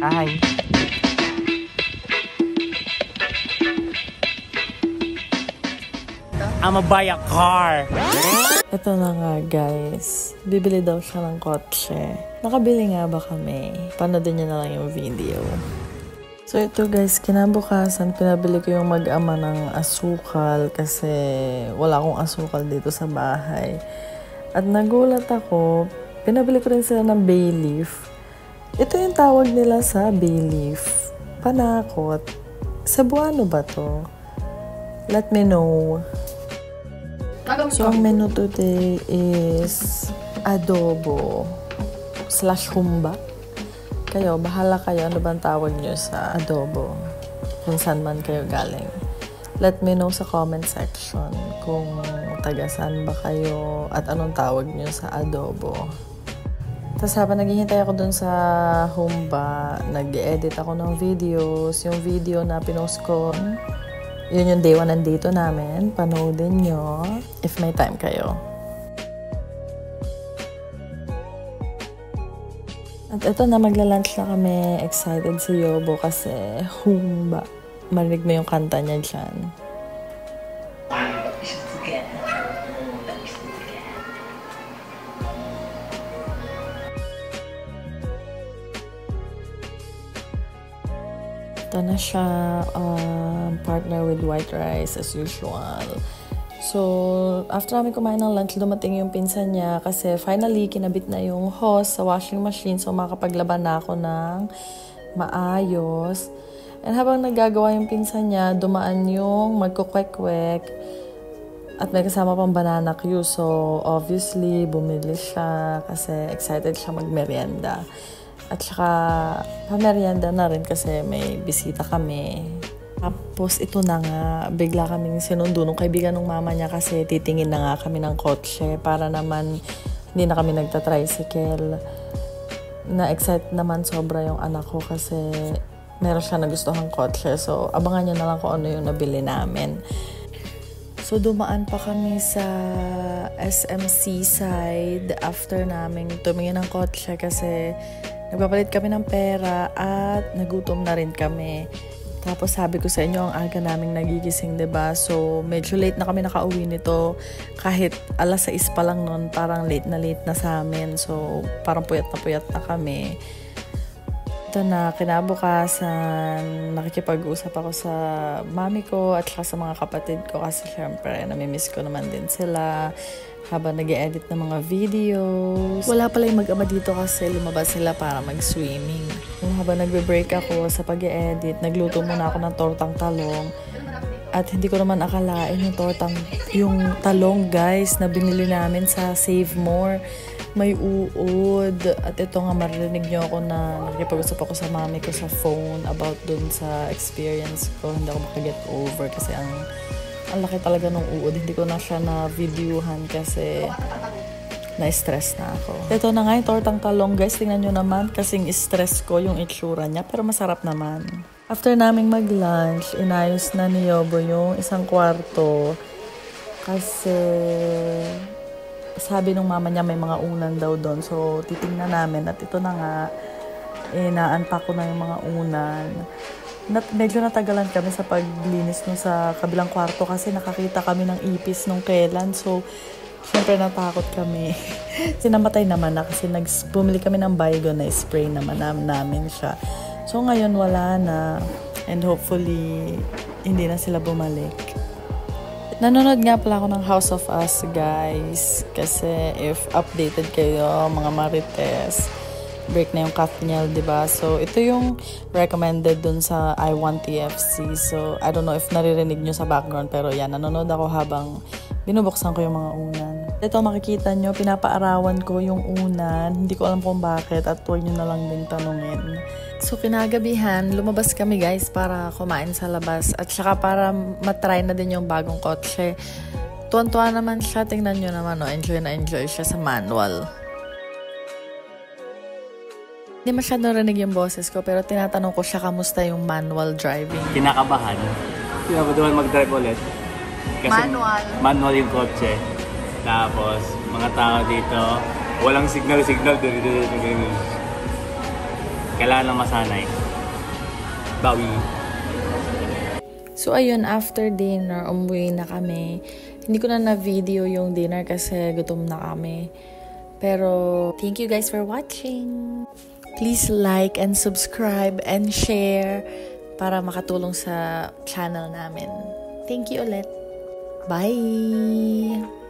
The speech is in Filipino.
Hi. I'ma buy a car. Ito na nga guys, bibili daw siya ng kotse. Nakabili nga ba kami? Panoodin niyo na lang yung video. So ito guys, kinabukasan pinabili ko yung mag-ama ng asukal kasi wala akong asukal dito sa bahay. At nagulat ako, pinabili ko rin sila ng bay leaf. Ito yung tawag nila sa bay leaf. Panakot. Cebuano ba to? Let me know. So, ang menu today is adobo / humba. Kayo, bahala kayo. Ano bang tawag nyo sa adobo? Kung saan man kayo galing. Let me know sa comment section kung taga saan ba kayo at anong tawag nyo sa adobo. Tapos habang naghihintay ako dun sa humba, nag-edit ako ng videos. Yung video na pinost ko, yun yung day 1 nandito namin. Panoodin nyo if may time kayo. At ito na, magla-lunch na kami. Excited si Yobo kasi humba. Marinig mo yung kanta niya dyan. Ito na siya, partner with white rice as usual. So, after namin kumain ng lunch, dumating yung pinsan niya kasi finally, kinabit na yung hose sa washing machine. So, makapaglaban na ako ng maayos. And habang nagagawa yung pinsan niya, dumaan yung magkukwek-kwek at may kasama pang banana Q. So, obviously, bumili siya kasi excited siya magmerienda. At saka, pamerienda na rin kasi may bisita kami. Tapos, ito na nga, bigla kaming sinundo nung kaibigan ng mama niya kasi titingin na nga kami ng kotse para naman hindi na kami nagta-tricycle. Na-excite naman sobra yung anak ko kasi meron siya nagustuhang kotse. So, abangan niyo na lang kung ano yung nabili namin. So, dumaan pa kami sa SMC side after namin tumingin ng kotse kasi nagpapalit kami ng pera at nagutom na rin kami. Tapos sabi ko sa inyo, ang aga naming nagigising, diba? So, medyo late na kami nakauwi nito. Kahit alas 6 pa lang noon, parang late na sa amin. So, parang puyat na kami. Ito na, kinabukasan, nakikipag-usap ako sa mami ko at saka sa mga kapatid ko kasi syempre, namimiss ko naman din sila habang nag-edit ng mga videos. Wala pala yung mag-ama dito kasi lumabas sila para mag-swimming. Habang nagbe-break ako sa pag-edit, nagluto muna ako ng tortang talong. At hindi ko naman akalain yung talong guys na binili namin sa Save More. May uod. At ito nga, marinig nyo ako na nakipag-usap ako sa mami ko sa phone about dun sa experience ko. Hindi ako makaget over kasi ang laki talaga ng uod. Hindi ko na siya na-videohan kasi na-stress na ako. Ito na nga yung tortang talong guys. Tingnan nyo naman kasing stress ko yung itsura niya pero masarap naman. After naming mag-lunch, inayos na ni Yobo yung isang kwarto kasi sabi nung mama niya may mga unan daw doon. So, titingnan namin at ito na nga, na-unpack ko na yung mga unan. Medyo natagalan kami sa paglinis nung sa kabilang kwarto kasi nakakita kami ng ipis nung kailan. So, syempre natakot kami. Sinamatay naman na kasi bumili kami ng Baygon na spray naman namin siya. So, ngayon wala na. And hopefully, hindi na sila bumalik. Nanonood nga pala ako ng House of Us, guys. Kasi if updated kayo, mga marites, break na yung Kathniel, diba? So, ito yung recommended dun sa I Want TFC. So, I don't know if naririnig nyo sa background, pero yan, nanonood ako habang binubuksan ko yung mga unan. Ito, makikita nyo, pinapaarawan ko yung unan. Hindi ko alam kung bakit at huwag nyo na lang din tanungin. So, kinagabihan, lumabas kami guys para kumain sa labas at saka para matry na din yung bagong kotse. Tuwan-tuwa naman siya, tingnan nyo naman, no? Enjoy na enjoy siya sa manual. Hindi masyado rinig yung boses ko pero tinatanong ko siya kamusta yung manual driving. Kinakabahan. Kinabaduhan mag-drive ulit. Kasi manual yung kotse. Tapos, mga tao dito, walang signal. Kailangan lang masanay. Bawi. So ayun, after dinner, umuwi na kami. Hindi ko na na-video yung dinner kasi gutom na kami. Pero thank you guys for watching. Please like and subscribe and share para makatulong sa channel namin. Thank you ulit. Bye!